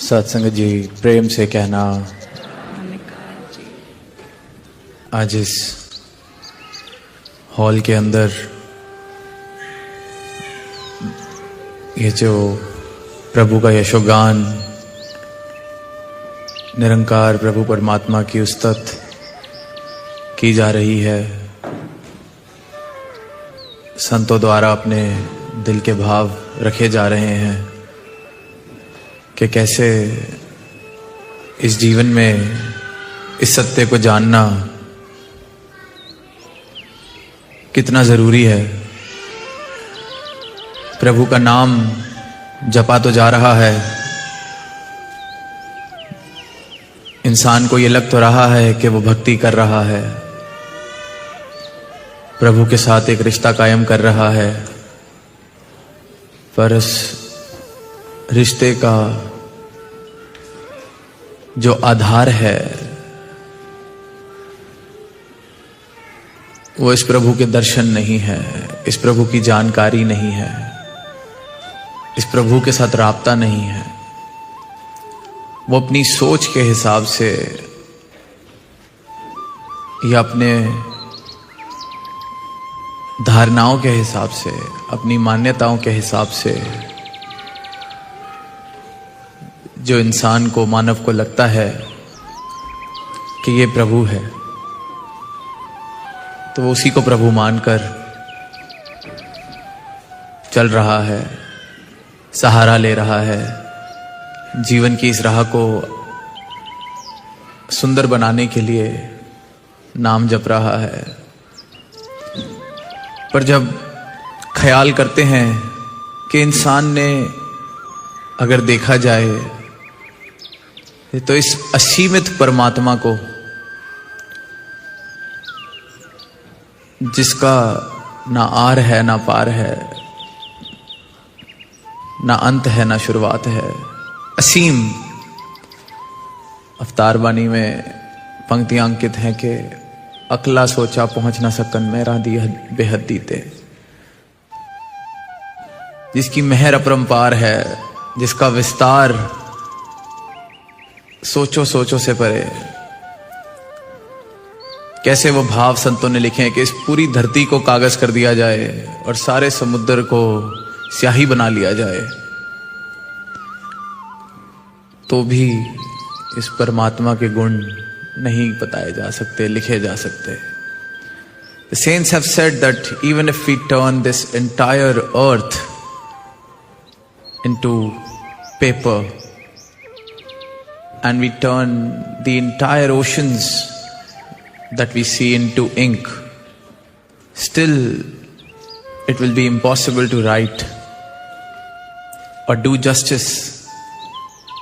सत्संग जी प्रेम से कहना, आज इस हॉल के अंदर ये जो प्रभु का यशोगान निरंकार प्रभु परमात्मा की उस्तत की जा रही है, संतों द्वारा अपने दिल के भाव रखे जा रहे हैं कि कैसे इस जीवन में इस सत्य को जानना कितना जरूरी है। प्रभु का नाम जपा तो जा रहा है, इंसान को ये लग तो रहा है कि वो भक्ति कर रहा है, प्रभु के साथ एक रिश्ता कायम कर रहा है, पर उस रिश्ते का जो आधार है वो इस प्रभु के दर्शन नहीं है, इस प्रभु की जानकारी नहीं है, इस प्रभु के साथ राब्ता नहीं है। वो अपनी सोच के हिसाब से या अपने धारणाओं के हिसाब से, अपनी मान्यताओं के हिसाब से जो इंसान को, मानव को लगता है कि ये प्रभु है, तो वो उसी को प्रभु मानकर चल रहा है, सहारा ले रहा है, जीवन की इस राह को सुंदर बनाने के लिए नाम जप रहा है। पर जब ख्याल करते हैं कि इंसान ने अगर देखा जाए तो इस असीमित परमात्मा को, जिसका ना आर है ना पार है, ना अंत है ना शुरुआत है, असीम, अवतार वाणी में पंक्तियां अंकित हैं कि अकला सोचा पहुंच ना सकन मेरा दी बेहद दीते, जिसकी मेहर अपरंपार है, जिसका विस्तार सोचो सोचो से परे। कैसे वो भाव संतों ने लिखे हैं कि इस पूरी धरती को कागज कर दिया जाए और सारे समुद्र को स्याही बना लिया जाए तो भी इस परमात्मा के गुण नहीं बताए जा सकते, लिखे जा सकते। The saints have said that even if we turn this entire earth into paper and we turn the entire oceans that we see into ink, still it will be impossible to write or do justice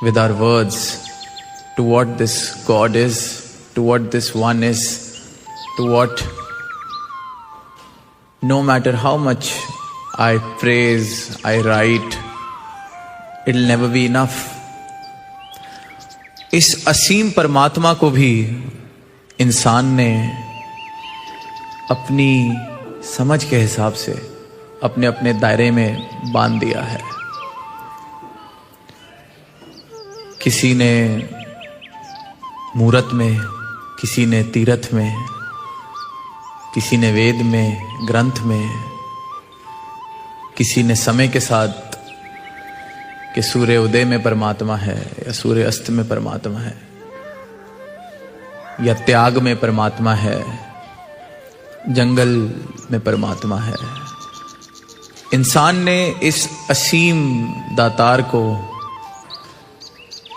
with our words to what this God is, to what this one is, to what, no matter how much I praise, I write, it'll never be enough. इस असीम परमात्मा को भी इंसान ने अपनी समझ के हिसाब से अपने अपने दायरे में बांध दिया है। किसी ने मूरत में, किसी ने तीरथ में, किसी ने वेद में, ग्रंथ में, किसी ने समय के साथ कि सूर्य उदय में परमात्मा है या सूर्य अस्त में परमात्मा है या त्याग में परमात्मा है, जंगल में परमात्मा है। इंसान ने इस असीम दातार को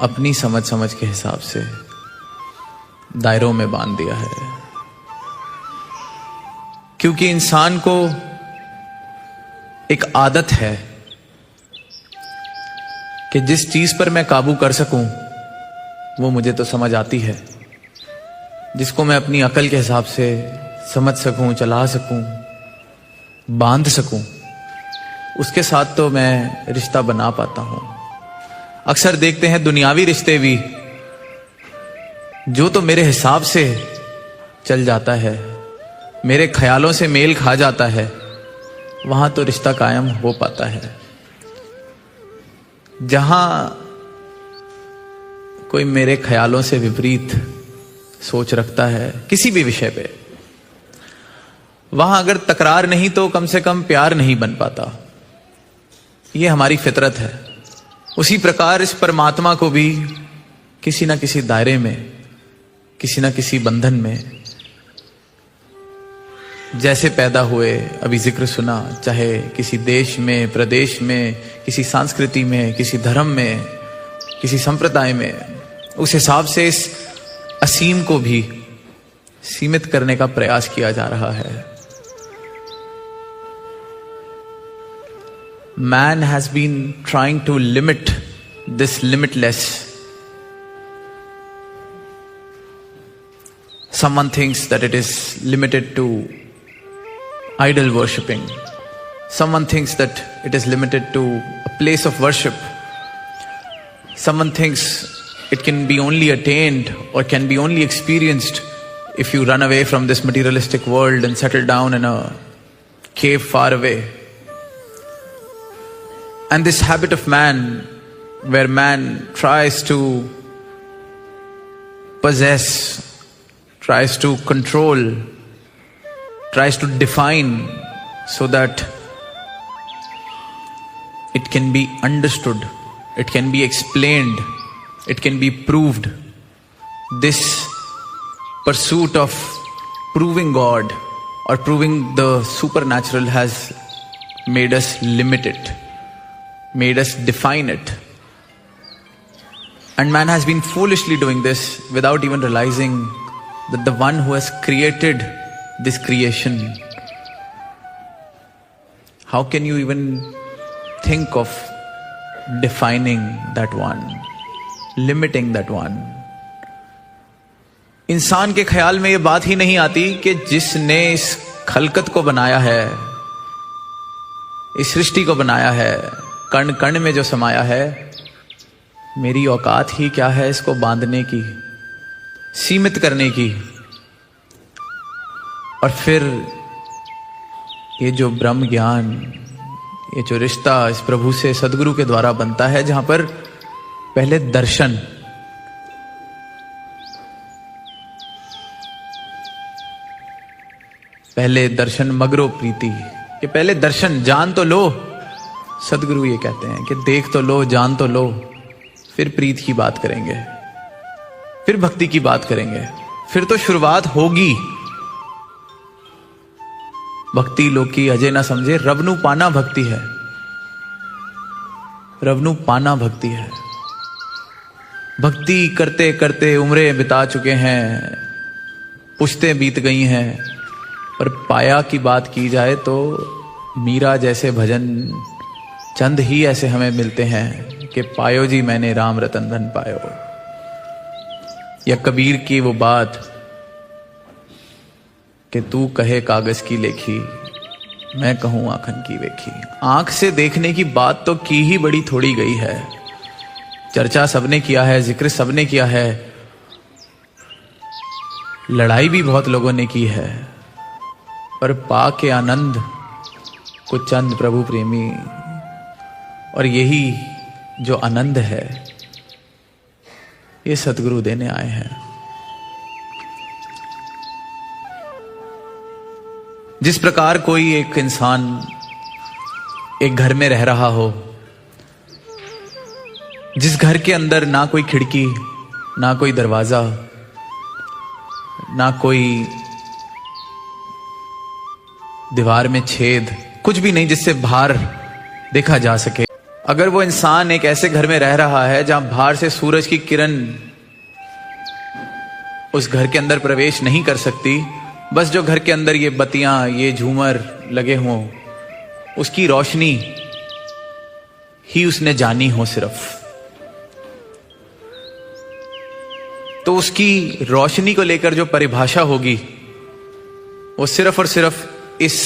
अपनी समझ समझ के हिसाब से दायरों में बांध दिया है, क्योंकि इंसान को एक आदत है कि जिस चीज पर मैं काबू कर सकूं वो मुझे तो समझ आती है, जिसको मैं अपनी अकल के हिसाब से समझ सकूं, चला सकूं, बांध सकूं, उसके साथ तो मैं रिश्ता बना पाता हूं। अक्सर देखते हैं दुनियावी रिश्ते भी, जो तो मेरे हिसाब से चल जाता है, मेरे ख्यालों से मेल खा जाता है, वहां तो रिश्ता कायम हो पाता है। जहां कोई मेरे ख्यालों से विपरीत सोच रखता है किसी भी विषय पे, वहां अगर तकरार नहीं तो कम से कम प्यार नहीं बन पाता। ये हमारी फितरत है। उसी प्रकार इस परमात्मा को भी किसी ना किसी दायरे में, किसी ना किसी बंधन में जैसे पैदा हुए, अभी जिक्र सुना, चाहे किसी देश में, प्रदेश में, किसी संस्कृति में, किसी धर्म में, किसी संप्रदाय में, उस हिसाब से इस असीम को भी सीमित करने का प्रयास किया जा रहा है। Man has been trying to limit this limitless. Someone thinks that it is limited to idol worshipping. Someone thinks that it is limited to a place of worship. Someone thinks it can be only attained or can be only experienced if you run away from this materialistic world and settle down in a cave far away. And this habit of man, where man tries to possess, tries to control, tries to define so that it can be understood, it can be explained, it can be proved. This pursuit of proving God or proving the supernatural has made us limit it, made us define it. And man has been foolishly doing this without even realizing that the one who has created this creation, how can you even think of defining that one, limiting that one? इंसान के ख्याल में ये बात ही नहीं आती कि जिसने इस खलकत को बनाया है, इस सृष्टि को बनाया है, कण कण में जो समाया है, मेरी औकात ही क्या है इसको बांधने की, सीमित करने की। और फिर ये जो ब्रह्म ज्ञान, ये जो रिश्ता इस प्रभु से, सदगुरु के द्वारा बनता है, जहां पर पहले दर्शन, पहले दर्शन मगरो प्रीति, कि पहले दर्शन, जान तो लो। सदगुरु ये कहते हैं कि देख तो लो, जान तो लो, फिर प्रीत की बात करेंगे, फिर भक्ति की बात करेंगे, फिर तो शुरुआत होगी। भक्ति लोकी अजय ना समझे, रवनु पाना भक्ति है, रवनु पाना भक्ति है। भक्ति करते करते उम्रें बिता चुके हैं, पुश्तें बीत गई हैं, पर पाया की बात की जाए तो मीरा जैसे भजन चंद ही ऐसे हमें मिलते हैं कि पायो जी मैंने राम रतन धन पायो। या कबीर की वो बात कि तू कहे कागज की लेखी, मैं कहूं आंखन की वेखी। आंख से देखने की बात तो की ही बड़ी थोड़ी गई है, चर्चा सबने किया है, जिक्र सबने किया है, लड़ाई भी बहुत लोगों ने की है, पर पा के आनंद को चंद प्रभु प्रेमी। और यही जो आनंद है ये सतगुरु देने आए हैं। जिस प्रकार कोई एक इंसान एक घर में रह रहा हो, जिस घर के अंदर ना कोई खिड़की, ना कोई दरवाजा, ना कोई दीवार में छेद, कुछ भी नहीं जिससे बाहर देखा जा सके, अगर वो इंसान एक ऐसे घर में रह रहा है जहां बाहर से सूरज की किरण उस घर के अंदर प्रवेश नहीं कर सकती, बस जो घर के अंदर ये बत्तियां, ये झूमर लगे हों, उसकी रोशनी ही उसने जानी हो सिर्फ, तो उसकी रोशनी को लेकर जो परिभाषा होगी वो सिर्फ और सिर्फ इस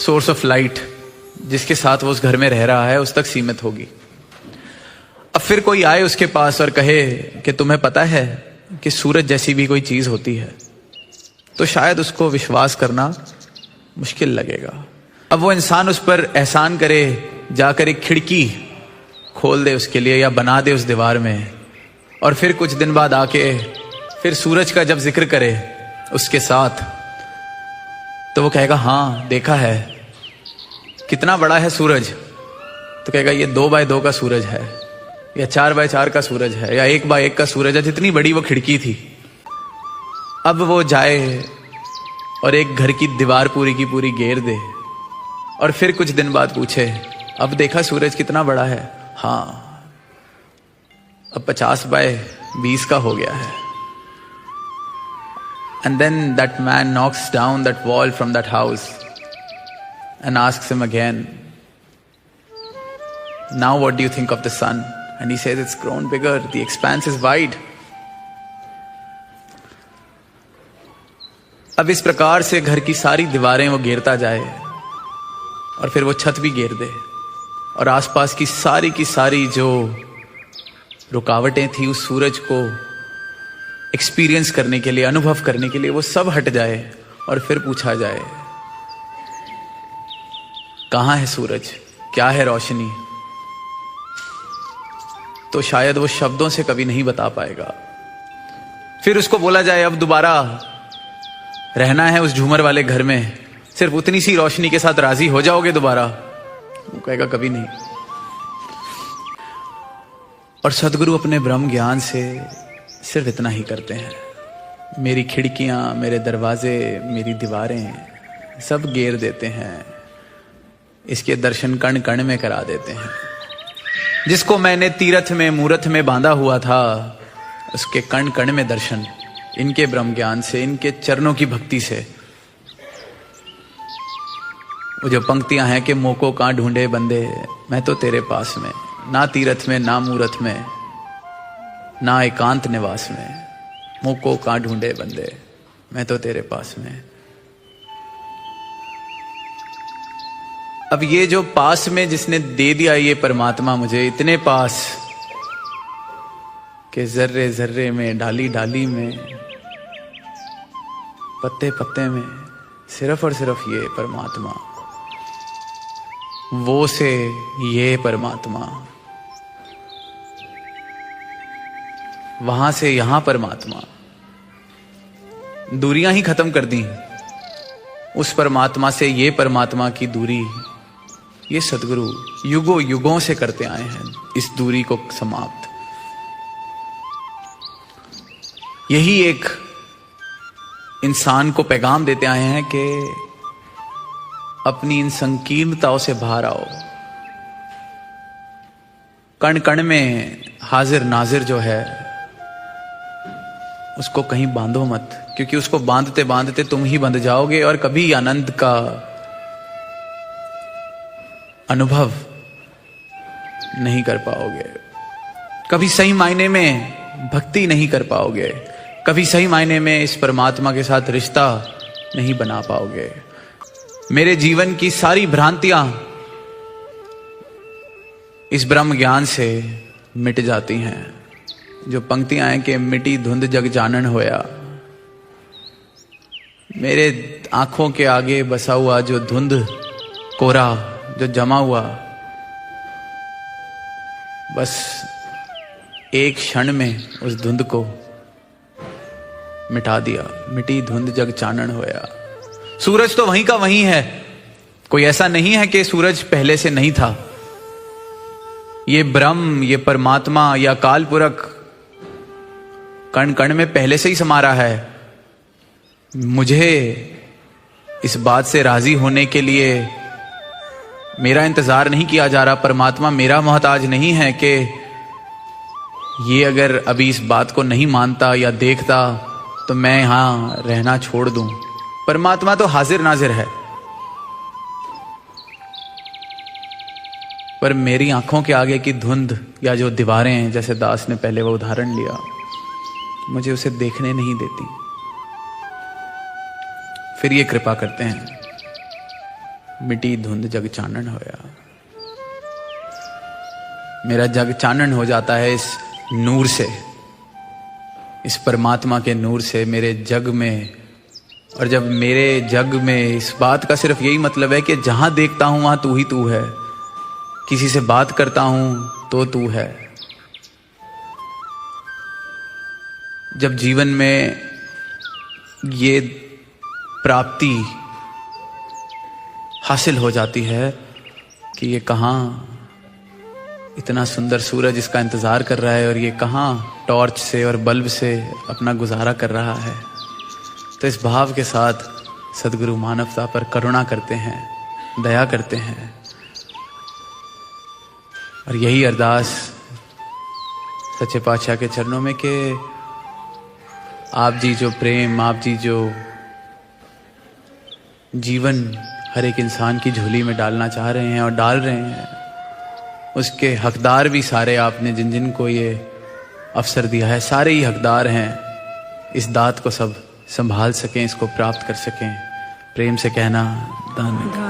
सोर्स ऑफ लाइट जिसके साथ वो उस घर में रह रहा है उस तक सीमित होगी। अब फिर कोई आए उसके पास और कहे कि तुम्हें पता है कि सूरज जैसी भी कोई चीज होती है, तो शायद उसको विश्वास करना मुश्किल लगेगा। अब वो इंसान उस पर एहसान करे, जाकर एक खिड़की खोल दे उसके लिए या बना दे उस दीवार में, और फिर कुछ दिन बाद आके फिर सूरज का जब जिक्र करे उसके साथ, तो वो कहेगा हाँ देखा है। कितना बड़ा है सूरज? तो कहेगा ये 2x2 का सूरज है, या 4x4 का सूरज है, या 1x1 का सूरज है। जितनी बड़ी वो खिड़की थी। अब वो जाए और एक घर की दीवार पूरी की पूरी घेर दे और फिर कुछ दिन बाद पूछे अब देखा सूरज कितना बड़ा है? हाँ, अब 50x20 का हो गया है। And then that man knocks down that wall from that house and asks him again, now what do you think of the sun? And he says, it's grown bigger, the expanse is wide. अब इस प्रकार से घर की सारी दीवारें वो घेरता जाए और फिर वो छत भी घेर दे और आसपास की सारी जो रुकावटें थी उस सूरज को एक्सपीरियंस करने के लिए, अनुभव करने के लिए, वो सब हट जाए और फिर पूछा जाए कहां है सूरज, क्या है रोशनी? तो शायद वो शब्दों से कभी नहीं बता पाएगा। फिर उसको बोला जाए अब दोबारा रहना है उस झूमर वाले घर में, सिर्फ उतनी सी रोशनी के साथ राजी हो जाओगे दोबारा? वो कहेगा कभी नहीं। और सदगुरु अपने ब्रह्म ज्ञान से सिर्फ इतना ही करते हैं, मेरी खिड़कियां, मेरे दरवाजे, मेरी दीवारें सब घेर देते हैं, इसके दर्शन कण कण में करा देते हैं। जिसको मैंने तीरथ में मूरत में बांधा हुआ था उसके कण कण में दर्शन, इनके ब्रह्म ज्ञान से, इनके चरणों की भक्ति से। वो जो पंक्तियां हैं कि मोको कहां ढूंढे बंदे, मैं तो तेरे पास में, ना तीरथ में ना मूरत में ना एकांत निवास में, मोको कहां ढूंढे बंदे, मैं तो तेरे पास में। अब ये जो पास में जिसने दे दिया ये परमात्मा मुझे, इतने पास कि जर्रे जर्रे में, डाली डाली में, पत्ते पत्ते में, सिर्फ और सिर्फ ये परमात्मा, वो से ये परमात्मा, वहां से यहां परमात्मा, दूरियां ही खत्म कर दी। उस परमात्मा से ये परमात्मा की दूरी, ये सदगुरु युगों युगों से करते आए हैं इस दूरी को समाप्त। यही एक इंसान को पैगाम देते आए हैं कि अपनी इन संकीर्णताओं से बाहर आओ। कण कण में हाजिर नाजिर जो है उसको कहीं बांधो मत, क्योंकि उसको बांधते बांधते तुम ही बंध जाओगे और कभी आनंद का अनुभव नहीं कर पाओगे, कभी सही मायने में भक्ति नहीं कर पाओगे, कभी सही मायने में इस परमात्मा के साथ रिश्ता नहीं बना पाओगे। मेरे जीवन की सारी भ्रांतियां इस ब्रह्म ज्ञान से मिट जाती हैं। जो पंक्तियां हैं कि मिटी धुंध जग जानन होया, मेरे आंखों के आगे बसा हुआ जो धुंध कोरा जो जमा हुआ, बस एक क्षण में उस धुंध को मिटा दिया। मिटी धुंध जग चानन होया। सूरज तो वहीं का वहीं है, कोई ऐसा नहीं है कि सूरज पहले से नहीं था। ये ब्रह्म, ये परमात्मा या काल पुरख कण कण में पहले से ही समा रहा है। मुझे इस बात से राजी होने के लिए मेरा इंतजार नहीं किया जा रहा। परमात्मा मेरा मोहताज नहीं है कि ये अगर अभी इस बात को नहीं मानता या देखता तो मैं यहां रहना छोड़ दूं। परमात्मा तो हाजिर नाजिर है, पर मेरी आंखों के आगे की धुंध या जो दीवारें हैं, जैसे दास ने पहले वो उदाहरण लिया, मुझे उसे देखने नहीं देती। फिर ये कृपा करते हैं, मिटी धुंध जग चानन होया। मेरा जग चानन हो जाता है इस नूर से, इस परमात्मा के नूर से मेरे जग में। और जब मेरे जग में इस बात का सिर्फ यही मतलब है कि जहां देखता हूं वहां तू ही तू है, किसी से बात करता हूं तो तू है, जब जीवन में ये प्राप्ति हासिल हो जाती है कि ये कहाँ इतना सुंदर सूरज इसका इंतज़ार कर रहा है और ये कहाँ टॉर्च से और बल्ब से अपना गुजारा कर रहा है, तो इस भाव के साथ सद्गुरु मानवता पर करुणा करते हैं, दया करते हैं। और यही अरदास सच्चे पातशाह के चरणों में कि आप जी जो प्रेम, आप जी जो जीवन हर एक इंसान की झोली में डालना चाह रहे हैं और डाल रहे हैं, उसके हकदार भी सारे आपने जिन जिन को ये अवसर दिया है, सारे ही हकदार हैं। इस दात को सब संभाल सकें, इसको प्राप्त कर सकें। प्रेम से कहना धन्यवाद।